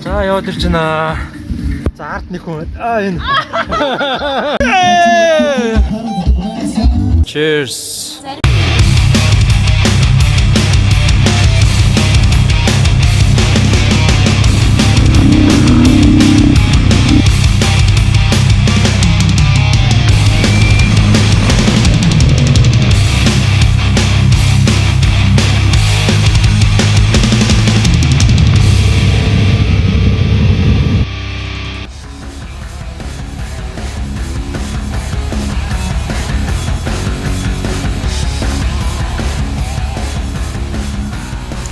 За яваад ирчихнэ. За арт нэг хүн. Энэ. Cheers.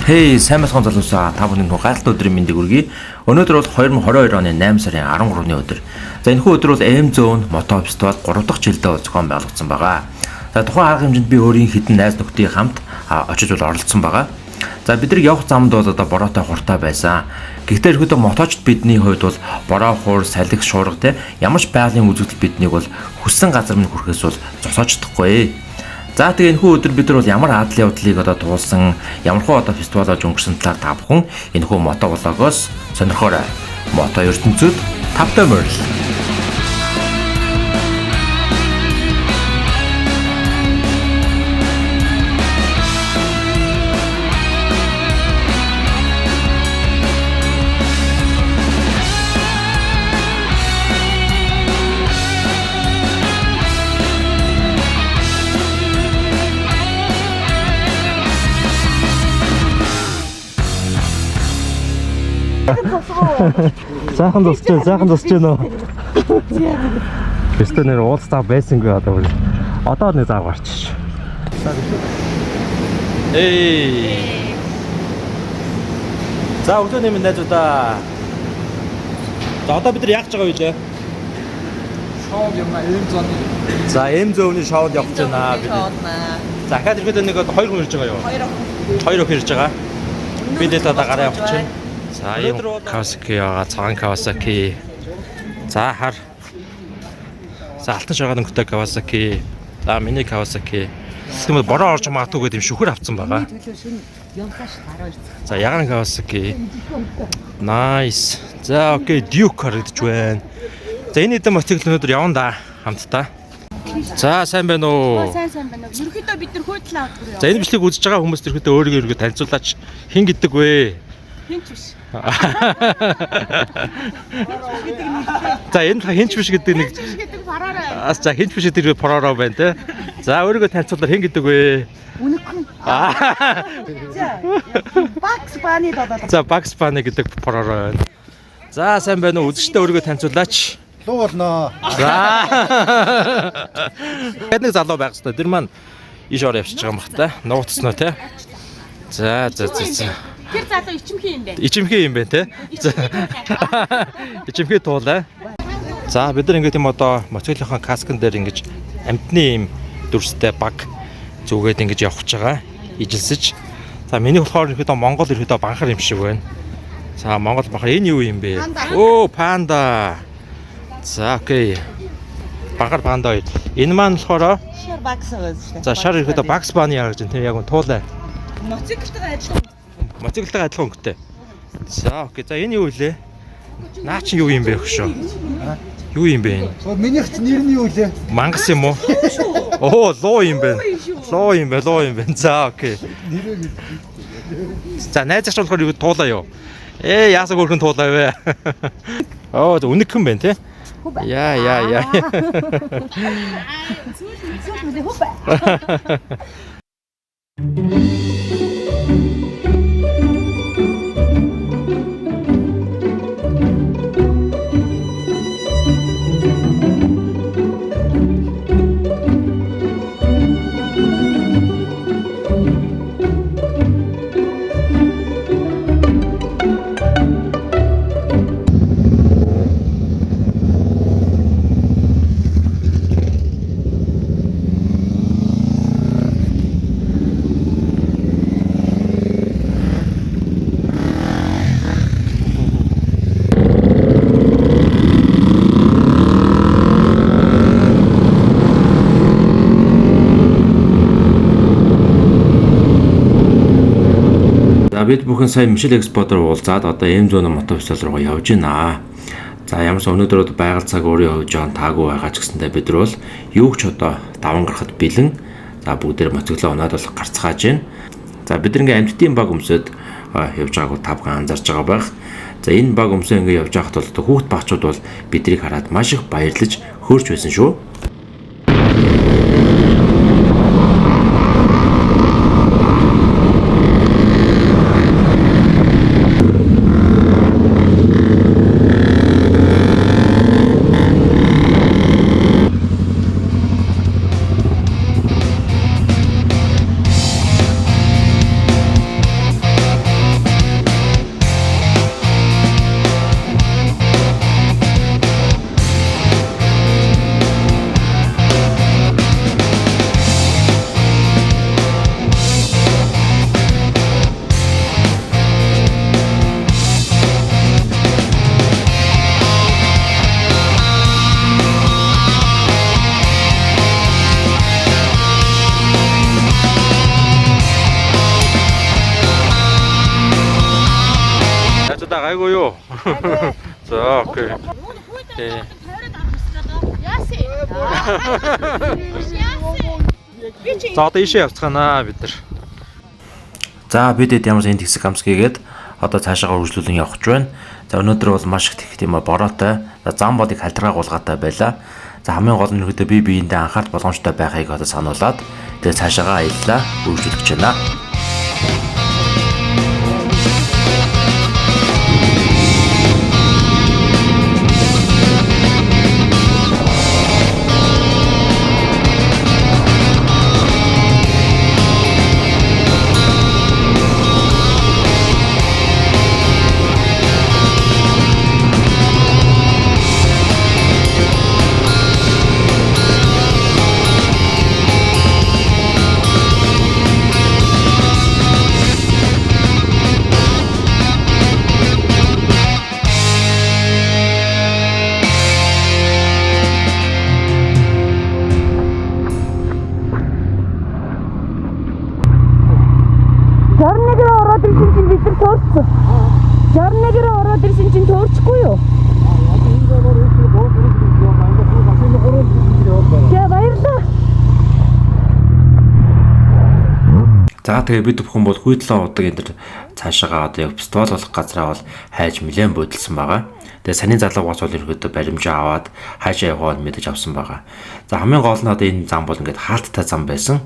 Хей, сайн бацхан залуусаа та бүхэнд гайхалтай өдрийн мэндийг хүргэе. Өнөөдөр бол 2022 оны 8 сарын 13-ны өдөр. За энэхүү өдөр бол M-Zone Moto Festival 3 дахь жилдээ зохион байгуулагдсан байгаа. За тухайн арга хэмжээнд би өөрийн хитэн найз нөхдийн хамт очиж оролцсон байгаа. За бид нар явах замд бол одоо бороотой хуртай байсан. Гэхдээ ерөөдөө моточд бидний хувьд бол бороо хуур, салхи, шуурга те ямар ч байгалийн үзэгдэл биднийг бол хүссэн газар минь хүрэхээс бол зогсоож чадахгүй. За тэгээ энэхүү өдөр бид нар бол ямар аадлын явдлыг одоо туулсан, ямархуу одоо фестивалж өнгөрсөн талаар та бүхэн энэхүү мото влогоос сонирхоорой. Мото ертөнцид тавтай морил. Сайхан дусч байна уу? Өстө нэр уулзтаа байсангүй одоо. Одоо нэг зав гарчих. Эй. За өглөө нэмэн найзуудаа. За одоо бид нар яах гэж байгаа вэ? Шоуд юм аа, M-Zone. За M-Zone-ийн шоуд явах гэж байна бид. За дахиад ирэхэд нэг 2 хүн ирж байгаа юу? 2 хүн ирж байгаа. Бид л одоо гараа явах чинь. За ийм Kawasaki байгаа, цагаан Kawasaki. За хар. За алтан шагаад өнгөтэй Kawasaki. За миний Kawasaki. Тэгмээ бороо орж магадгүй гэдэг юм шүхэр авцсан байгаа. За яган Kawasaki. Nice. За окей, Duke харагдаж байна. За энэ хэдэн мотоцикл өнөөдөр явна да хамтдаа. За сайн байна уу? Сайн байна. Ерөнхийдөө бид нар хөөдлөө авдаг юу? За энэ бичлэгийг үзэж байгаа хүмүүс ерөнхийдөө өөрийгөө танилцуулаач. Хэн гэдэг вэ? Хинч биш. За энэ хинч биш гэдэг нэг параараа. За хинч биш гэдэг параараа байна те. За өөрийгөө танилцуулаад хэн гэдэг вэ? Үнэхэн. Бакс баны додоо. За Bugs Bunny гэдэг параараа байна. За сайн байна уу? Үзэгчдээ өөрийгөө танилцуулаач. Луу болно. За. Гэдэг залуу байх хэрэгтэй. Тэр маань иш ороо явчихж байгаа юм бах та. Нууцсноо те. За. Тэр залуу ичимхий юм байна. Ичимхий юм байна те. За. Ичимхий туулаа. За бид нар ингээд юм одоо мотоциклын каскн дээр ингэж амтны юм дүрстэй баг зүгээд ингэж явах гэж байгаа. Ижилсэж. За миний болохоор ихэд Монгол ихэд банхар юм шиг байна. За Монгол банхар энэ юу юм бэ? Оо панда. За окей. Банхар панда хоёр. Энэ маань болохоор Шар бакс байгаа шүү дээ. за шар ихэд Bugs Bunny яаж юм тийм яг туулаа. Мотоциклтай адилхан. Мотоциклтай адилхан өнгөтэй. За окей. За энэ юу вэ? Наа чи юу юм бэ хөшөө? Юу юм бэ энэ? Минийх нэр нь юу лээ? Мангас юм уу? Оо, луу юм байна. Луу юм байна. За окей. За найзаач болохоор юу туулаа юу? Яасаг өрхөн туулаа вэ? Оо, үнэг юм байна те. Яа. Сүүл хупа. бид бүхэн сая Мишель Экспотоор уулзаад одоо M100 мотовсол руу явж байна. За ямар ч өнөөдөр байгаль цаг өөрөө явж байгаа таагүй байгаа ч гэсэндээ бид нар бол юу ч одоо даван гарахад бэлэн. За бүгдээр моцоглоо унаад бол гарцгааж байна. За бид нэг амьтдын баг өмсөд явж байгааг та бүхэн анзаарч байгаа байх. За энэ баг өмсөө ингэ явж байхад бол хүүхд багчууд бол биднийг хараад маш их баярлаж хөөрч байсан шүү. Айгуу юу. За окей. За одоо ишээ явцгаана бид нар. За бидэд ямар ч энэ тэгсэг амсгийгээд одоо цаашаа үргэлжлүүлэн явах гэж байна. За өнөөдөр бол маш их тийм бороотой. За зам бодыг халтргааг уулгаатай байлаа. За хамгийн гол нь ерөөдөө би биендээ анхаарал болгоомжтой байхыг одоо сануулад тэгээ цаашаагаа аяллаа үргэлжлүүлэх гэж байна. Жарнэгэр ороод ирсэн чинь төөрчихгүй юу? Баярлалаа. За тэгээ бид бүхэн бол хүйтлэн удаг энэ цаашаага одоо яг фестивал болох газраа бол хайж нэлээд бодолсон байгаа. Тэгээ саний залуу гоц бол ерөөдөө баримжаа аваад хаашаа явах мэдэж авсан байгаа. За хамгийн гол нь одоо энэ зам бол ингээд хаалттай зам байсан.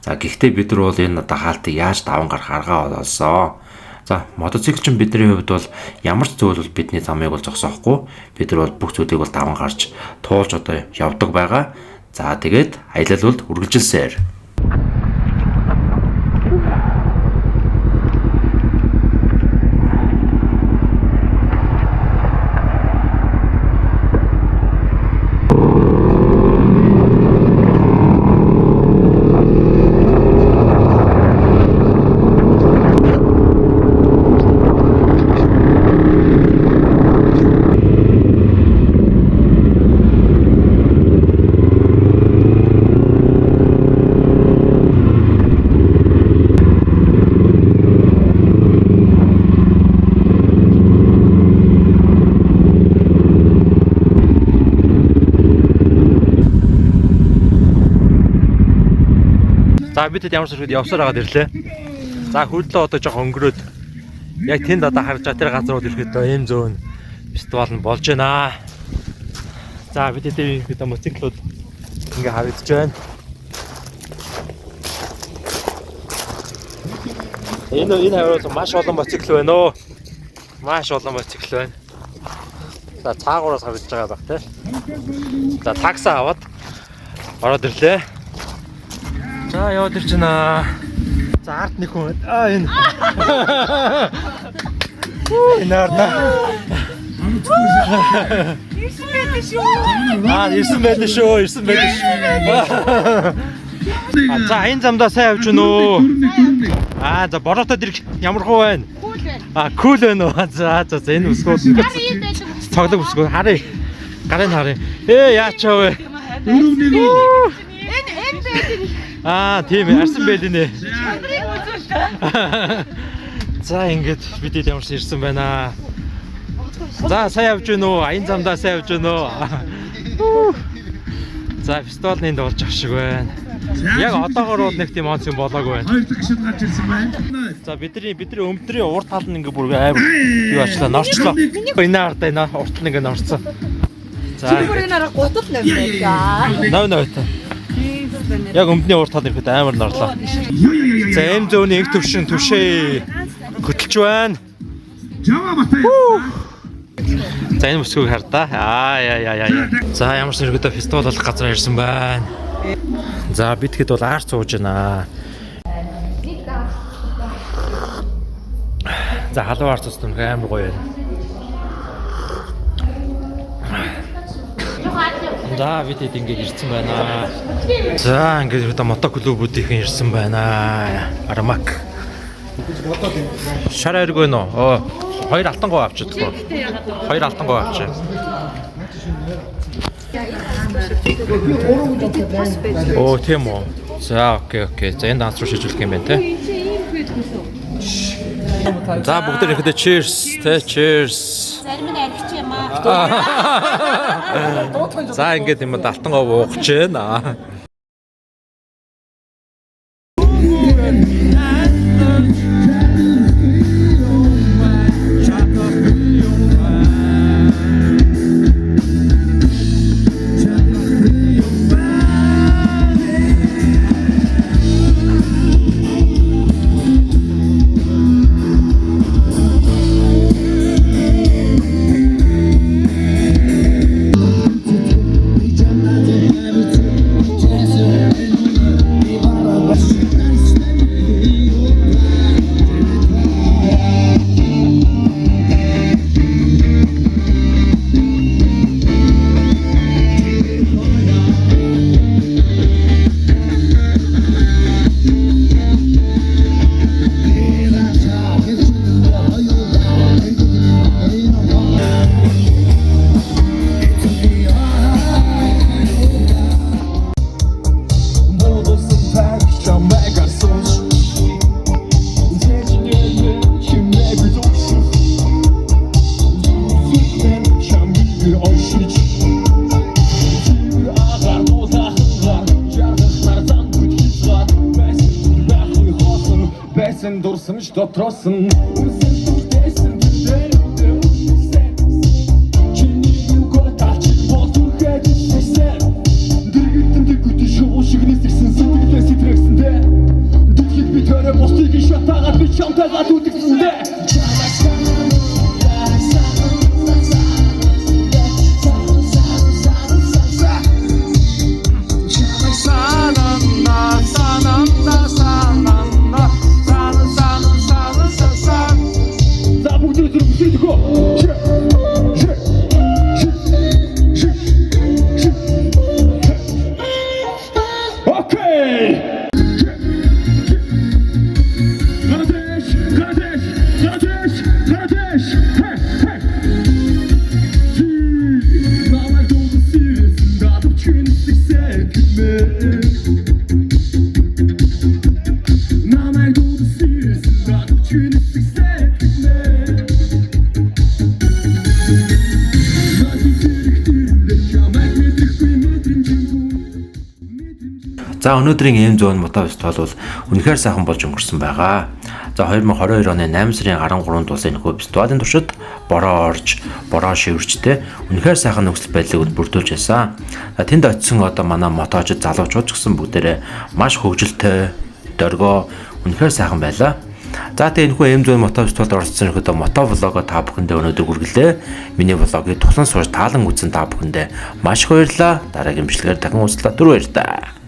За гэхдээ бид нар бол энэ одоо хаалтыг яаж даван гарах аргаа олсон. За мотоциклчин бидний хувьд бол ямар ч зүйл бол бидний замыг бол зогсоохгүй. Бид нар бол бүх зүйлийг бол даван гарч туулж одоо явдаг байгаа. За тэгээд аялал бол үргэлжилсээр. За бидэд ямар ч зүйл явсаар агаад ирлээ. За хөлдөө одоо жоох өнгөрөөд яг тэнд одоо харж байгаа тэр газар бол ирэхэд M100 фестивал нь болж байна. За бидэд энэ мотоциклууд ингээ харагдаж байна. Энэ хаврал маш олон мотоцикл байна оо. Маш олон мотоцикл байна. За цаагуураас харагдаж байгаа баг тий. За такси аваад ороод ирлээ. За яваад ирчихнэ. За арт нэг хүн. Энэ. Энэ арна. Ирсэн байлээ шүү. За энэ замдаа сайн явж гэнэ үү? За бороотой дэрэг ямар хуу байна? Кул байна. Кул байна уу? За энэ өсгөөд цоглог өсгөө харъя. Гарын харъя. Яачаа вэ? Тийм арсан байл нэ. За ингээд бид ямарсан ирсэн байна. За сайн явж гэнэ үү? Аян замдаа сайн явж гэнэ үү? За фестивалны дуулж ах шиг байна. Яг одоогоор бол нэг тийм онц юм болоогүй байна. Хоёр дахь гişэд гарч ирсэн байна. За бидний өмдрийн урд тал нь ингээ бүр амар юу ачлаа норчлоо. Энэ ардаа энэ урт нь ингээ норцсон. За Бүрийнараа гутал нэмлээ. нөө та. Яг өмдний урд тал ирэхэд амар норлоо. За эм зөөний их төвшин түшээ хөтөлж байна. Жава Батай. За энэ бүсгүйг хар та. Яа. За ямар ч нэргүүдээ фестивал болох газар ирсэн байна. За бид хэд бол арт сууж байна. За халуун арт сууж байгаа амар гоё байна. За бид хэд ингэж ирсэн байна. За ингэж одоо мотоклубүүдийнхэн ирсэн байна. Армак. Шараа иргүй нөө. Хоёр алтан гоо авчихдаг. Хоёр алтан гоо авчих. Оо тийм үү. За окей. За энэ данс руу шийдвэрлэх юм байна те. За бүгд ирэхдээ cheers те cheers. Зарим нь архич юм аа. За ингээд юм алтан гоо уугч байна. Дурсамж дотросон. За өнөөдрийн эм зоон мотов фестивал бол үнэхээр сайхан болж өнгөрсөн байгаа. За 2022 оны 8 сарын 13-нд болсон энэ фестивалийн туршид бороо орж, бороо шивэрчтэй үнэхээр сайхан нөхцөл байдлыг бүрдүүлж байсан. Тэнд очисон одоо манай мотоочд залуучууд ч гэсэн бүгдээрээ маш хөвгөлтэй, дөргөө үнэхээр сайхан байлаа. За тэгээ энэхүү эм зоон мотов фестивалд оролцсон хөтө мото влогоо та бүхэндээ өнөөдөр хүргэлээ. Миний влогийг тулан сууж таалан үзсэн та бүхэндээ маш их баярлалаа. Дараагийн бичлэгээр дахин уулзлаа. Түр баярлалаа.